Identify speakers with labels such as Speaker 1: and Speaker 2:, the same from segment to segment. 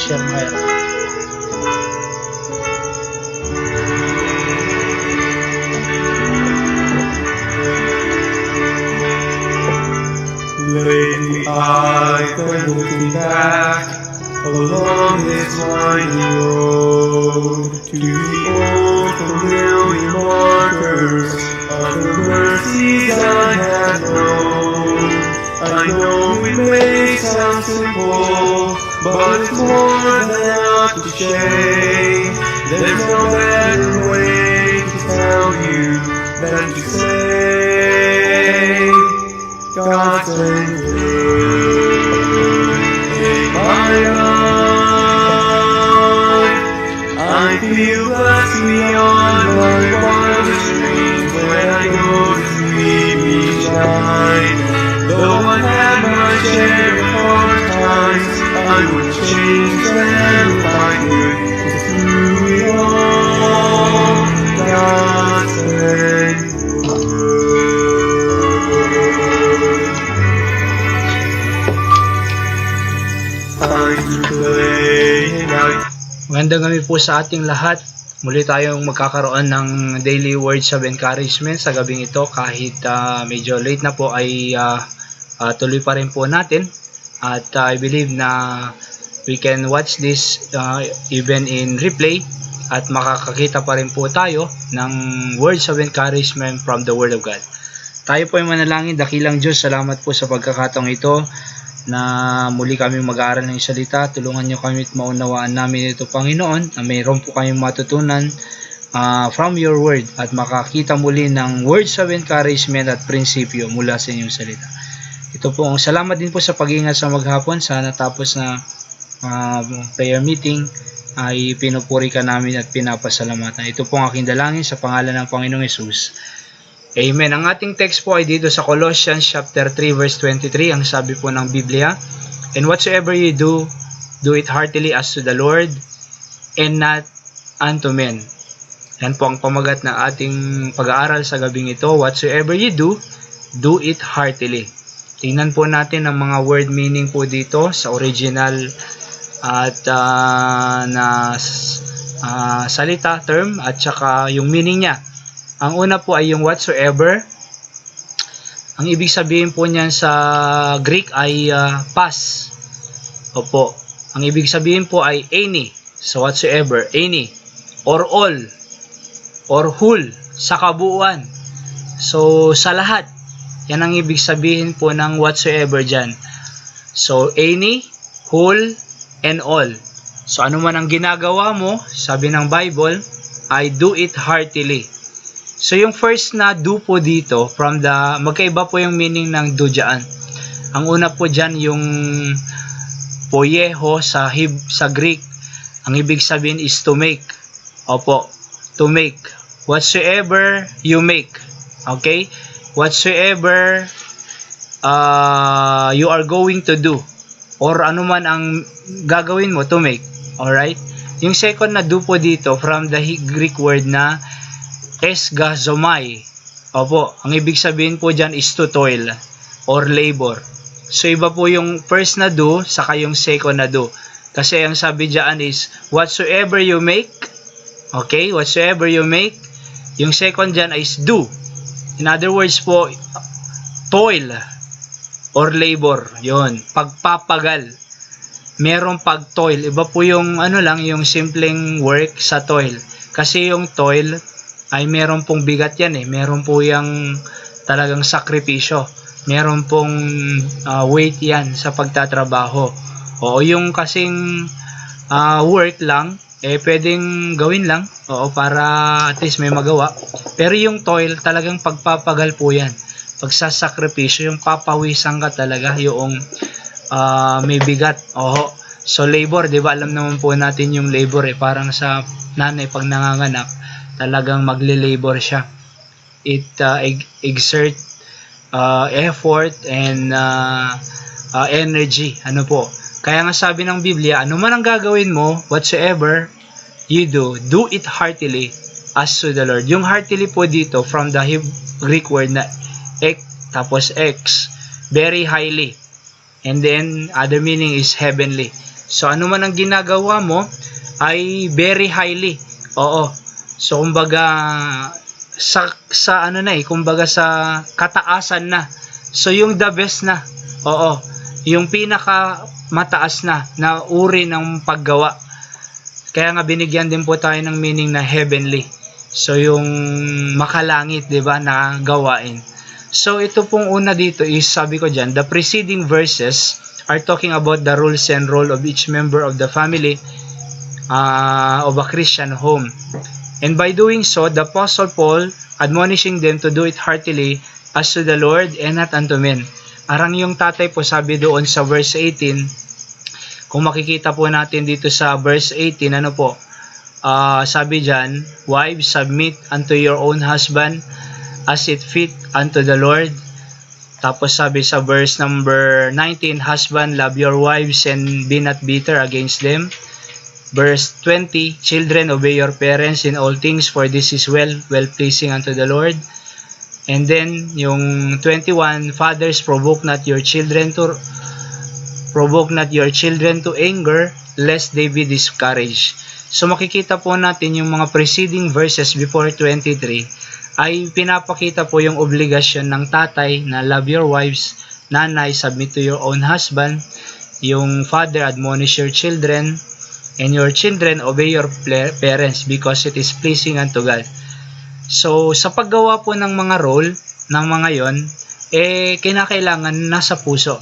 Speaker 1: share mo yan.
Speaker 2: Lately I've been looking back along this winding road to the old familiar markers of the mercies I have known. I know it may sound simple, but it's more than enough to say. There's no better way to tell you than to say God's in my life. I feel blessed beyond my wildest dreams when I go to sleep each night. Though I have my share of hard times, I would change them if I could. Through it all, God's hand.
Speaker 1: Magandang gabi po sa ating lahat. Muli tayong magkakaroon ng daily words of encouragement sa gabing ito. Kahit medyo late na po ay tuloy pa rin po natin. At I believe na we can watch this even in replay. At makakakita pa rin po tayo ng words of encouragement from the Word of God. Tayo po ay manalangin. Dakilang Diyos, salamat po sa pagkakataong ito na muli kami mag-aaral ng salita. Tulungan niyo kami at maunawaan namin ito, Panginoon, na mayroon po kayong matutunan from your word at makakita muli ng words of encouragement at prinsipyo mula sa inyong salita. Ito po, salamat din po sa pag-ingat sa maghapon. Sana tapos na prayer meeting ay pinupuri ka namin at pinapasalamatan. Ito po ang aking dalangin sa pangalan ng Panginoong Hesus. Amen. Ang ating text po ay dito sa Colossians chapter 3 verse 23. Ang sabi po ng Biblia, "And whatsoever you do, do it heartily as to the Lord and not unto men." Yan po ang pamagat ng ating pag-aaral sa gabing ito. Whatsoever you do, do it heartily. Tingnan po natin ang mga word meaning po dito sa original at salita, term, at saka yung meaning niya. Ang una po ay yung whatsoever. Ang ibig sabihin po niyan sa Greek ay past. Opo. Ang ibig sabihin po ay any. So whatsoever, any, or all, or whole, sa kabuuan. So sa lahat. Yan ang ibig sabihin po ng whatsoever dyan. So any, whole, and all. So ano man ang ginagawa mo, sabi ng Bible, I do it heartily. So yung first na do po dito, magkaiba po yung meaning ng do dyan. Ang una po dyan yung poieho sa Greek. Ang ibig sabihin is to make. Opo, to make. Whatsoever you make. Okay? Whatsoever you are going to do. Or ano man ang gagawin mo to make. Alright? Yung second na do po dito, from the Greek word na esgazomai. Opo, ang ibig sabihin po dyan is to toil or labor. So iba po yung first na do saka yung second na do. Kasi ang sabi dyan is whatsoever you make. Okay, whatsoever you make. Yung second dyan is do. In other words po, toil or labor. Yun, pagpapagal. Merong pag-toil. Iba po yung yung simpleng work sa toil. Kasi yung toil ay meron pong bigat yan eh. Meron po yung talagang sakripisyo. Meron pong weight yan sa pagtatrabaho. O yung kasing work lang, pwedeng gawin lang. Oo, para at least may magawa. Pero yung toil, talagang pagpapagal po yan. Pagsasakripisyo, yung papawisan ka talaga, yung may bigat. Oo. So labor, di ba? Alam naman po natin yung labor parang sa nanay pag nanganganak, talagang magle-labor siya. It exert effort and energy. Ano po? Kaya nga sabi ng Biblia, ano man ang gagawin mo, whatsoever you do it heartily as to the Lord. Yung heartily po dito, from the Greek word na ek, tapos ex, very highly. And then, other meaning is heavenly. So, ano man ang ginagawa mo, ay very highly. Oo. So, kumbaga, sa ano na kumbaga sa kataasan na. So, yung the best na. Oo. Yung pinaka mataas na uri ng paggawa. Kaya nga binigyan din po tayo ng meaning na heavenly. So, yung makalangit, di ba, na gawain. So, ito pong una dito is, sabi ko dyan, the preceding verses are talking about the rules and role of each member of the family of a Christian home. And by doing so, the Apostle Paul admonishing them to do it heartily as to the Lord and not unto men. Arang yung tatay po sabi doon sa verse 18, kung makikita po natin dito sa verse 18, ano po, sabi dyan, wives, submit unto your own husband as it fit unto the Lord. Tapos sabi sa verse number 19, husband, love your wives and be not bitter against them. Verse 20, children, obey your parents in all things, for this is well-pleasing unto the Lord. And then, yung 21, fathers, provoke not your children to anger, lest they be discouraged. So, makikita po natin yung mga preceding verses before 23, ay pinapakita po yung obligasyon ng tatay na love your wives, nanay, submit to your own husband, yung father, admonish your children, and your children, obey your parents because it is pleasing unto God. So, sa paggawa po ng mga role, ng mga yon, kinakailangan nasa puso.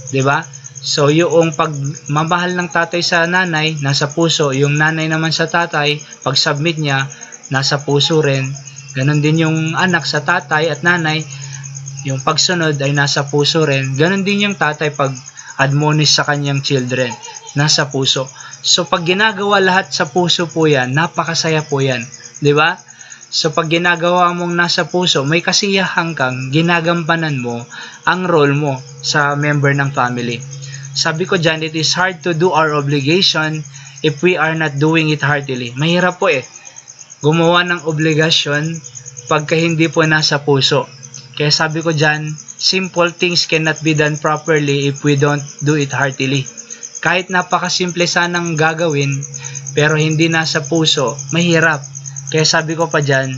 Speaker 1: 'Di ba? So, yung pagmamahal ng tatay sa nanay, nasa puso. Yung nanay naman sa tatay, pag-submit niya, nasa puso rin. Ganon din yung anak sa tatay at nanay, yung pagsunod ay nasa puso rin. Ganon din yung tatay pag-admonish sa kanyang children, nasa puso. So, pag ginagawa lahat sa puso po yan, napakasaya po yan. 'Di ba? So, pag ginagawa mong nasa puso, may kasiyahan kang ginagampanan mo ang role mo sa member ng family. Sabi ko dyan, it is hard to do our obligation if we are not doing it heartily. Mahirap po gumawa ng obligasyon pagka hindi po nasa puso. Kaya sabi ko dyan, simple things cannot be done properly if we don't do it heartily. Kahit napakasimple sanang gagawin, pero hindi nasa puso, mahirap. Kaya sabi ko pa dyan,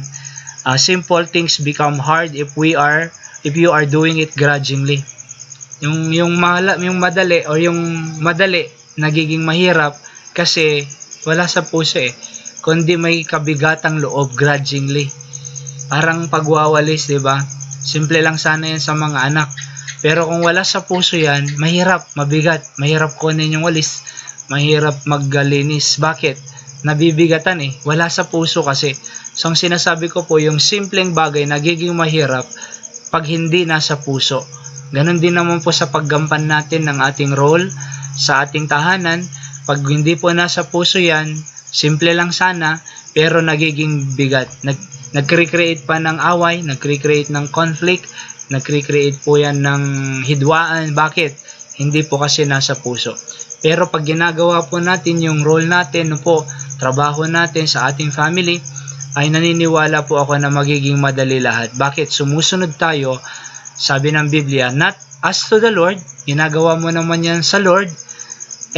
Speaker 1: simple things become hard if you are doing it grudgingly. Yung madali o yung madali nagiging mahirap kasi wala sa puso kundi may kabigatang loob, grudgingly. Parang pagwawalis, 'di ba? Simple lang sana yan sa mga anak. Pero kung wala sa puso yan, mahirap, mabigat, mahirap kunin yung walis, mahirap maggalinis. Bakit? Nabibigatan wala sa puso kasi. So, ang sinasabi ko po, yung simpleng bagay nagiging mahirap pag hindi nasa puso. Ganon din naman po sa paggampan natin ng ating role sa ating tahanan. Pag hindi po nasa puso yan, simple lang sana, pero nagiging bigat. Nag-recreate pa ng away, nag-recreate ng conflict, nag-recreate po yan ng hidwaan. Bakit? Hindi po kasi nasa puso. Pero pag ginagawa po natin yung role natin po, trabaho natin sa ating family, ay naniniwala po ako na magiging madali lahat. Bakit? Sumusunod tayo, sabi ng Biblia, not as to the Lord, ginagawa mo naman yan sa Lord,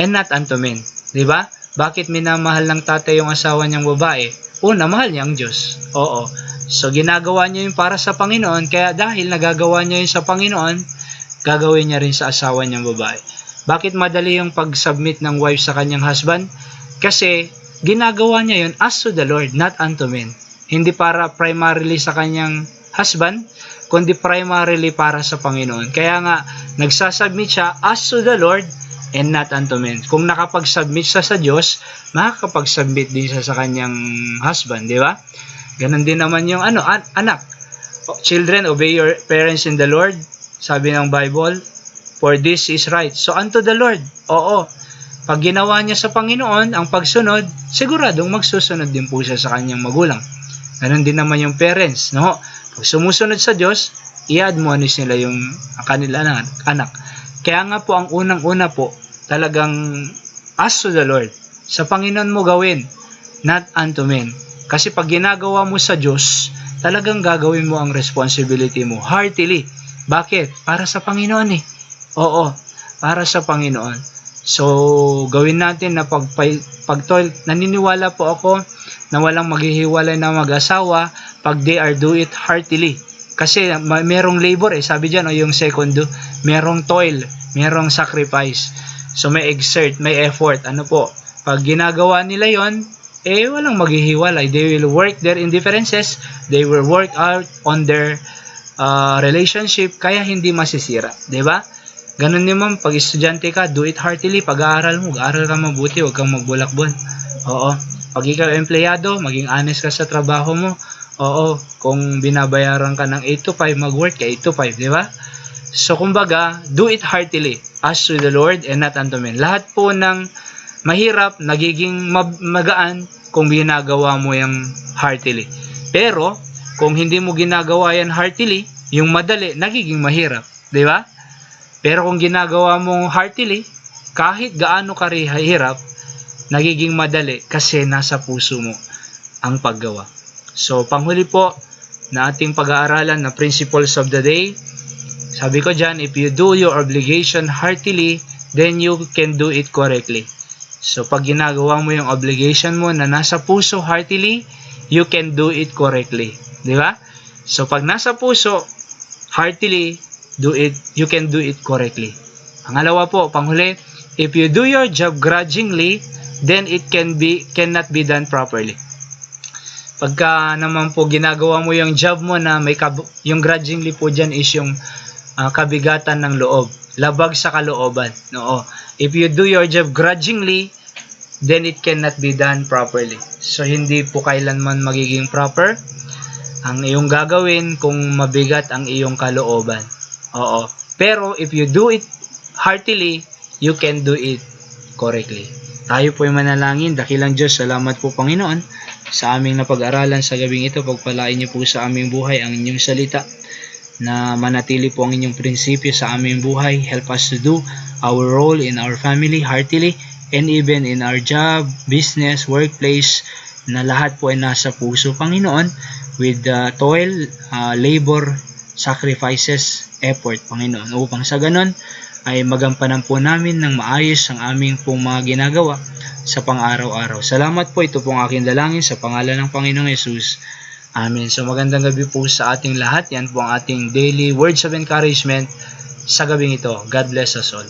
Speaker 1: and not unto men. Diba? Bakit minamahal ng tatay yung asawa niyang babae? Una, mahal niya ang Diyos. Oo. So, ginagawa niya yun para sa Panginoon, kaya dahil nagagawa niya yun sa Panginoon, gagawin niya rin sa asawa niyang babae. Bakit madali yung pag-submit ng wife sa kanyang husband? Kasi, ginagawa niya yun as to the Lord, not unto men. Hindi para primarily sa kanyang husband, kundi primarily para sa Panginoon. Kaya nga, nagsasubmit siya as to the Lord and not unto men. Kung nakapag-submit siya sa Diyos, makakapag-submit din siya sa kanyang husband, di ba? Ganon din naman yung anak. Children, obey your parents in the Lord. Sabi ng Bible, for this is right. So, unto the Lord. Oo. Pag ginawa niya sa Panginoon, ang pagsunod, siguradong magsusunod din po siya sa kanyang magulang. Ganon din naman yung parents, no? Pag sumusunod sa Diyos, i-admonish nila yung kanila anak. Kaya nga po, ang unang-una po, talagang as to the Lord. Sa Panginoon mo gawin, not unto men. Kasi pag ginagawa mo sa Diyos, talagang gagawin mo ang responsibility mo heartily. Bakit? Para sa Panginoon Oo. para sa Panginoon. So, gawin natin na pag-toil. Naniniwala po ako na walang maghihiwalay na mag-asawa pag they are do it heartily. Kasi merong labor sabi dyan, yung second do, merong toil, merong sacrifice. So, may exert, may effort. Ano po? Pag ginagawa nila yon, walang maghihiwalay. They will work their indifferences, they will work out on their relationship, kaya hindi masisira. Diba? Ganun naman, pag estudyante ka, do it heartily. Pag-aaral mo, mag-aaral ka mabuti, huwag kang magbulakbon. Oo. Pag ikaw empleyado, maging honest ka sa trabaho mo. Oo. Kung binabayaran ka ng 8 to 5, mag-work ka 8 to 5, di ba? So, kumbaga, do it heartily, as to the Lord and not unto men. Lahat po ng mahirap, nagiging magaan kung ginagawa mo yung heartily. Pero, kung hindi mo ginagawa yan heartily, yung madali, nagiging mahirap. Di ba? Pero kung ginagawa mo heartily, kahit gaano ka hirap, nagiging madali kasi nasa puso mo ang paggawa. So, panghuli po na ating pag-aaralan na principles of the day, sabi ko dyan, if you do your obligation heartily, then you can do it correctly. So, pag ginagawa mo yung obligation mo na nasa puso heartily, you can do it correctly. Di ba? So, pag nasa puso heartily, you can do it correctly. Pangalawa po, panghuli, if you do your job grudgingly, then it cannot be done properly. Pagka naman po ginagawa mo yung job mo na yung grudgingly po dyan is yung kabigatan ng loob, labag sa kalooban. No. If you do your job grudgingly, then it cannot be done properly. So, hindi po kailanman magiging proper ang iyong gagawin kung mabigat ang iyong kalooban. Oo. Pero if you do it heartily, you can do it correctly. Tayo po ay manalangin. Dakilang Diyos, salamat po Panginoon sa aming napag-aralan sa gabing ito. Pagpalain niyo po sa aming buhay ang inyong salita, na manatili po ang inyong prinsipyo sa aming buhay. Help us to do our role in our family heartily, and even in our job, business, workplace, na lahat po ay nasa puso Panginoon, with toil, labor, sacrifices, effort Panginoon, upang sa ganon ay magampanan po namin ng maayos ang aming pong mga ginagawa sa pang-araw-araw. Salamat po, ito pong aking dalangin sa pangalan ng Panginoong Yesus. Amen. So, magandang gabi po sa ating lahat. Yan po ang ating daily words of encouragement sa gabing ito. God bless us all.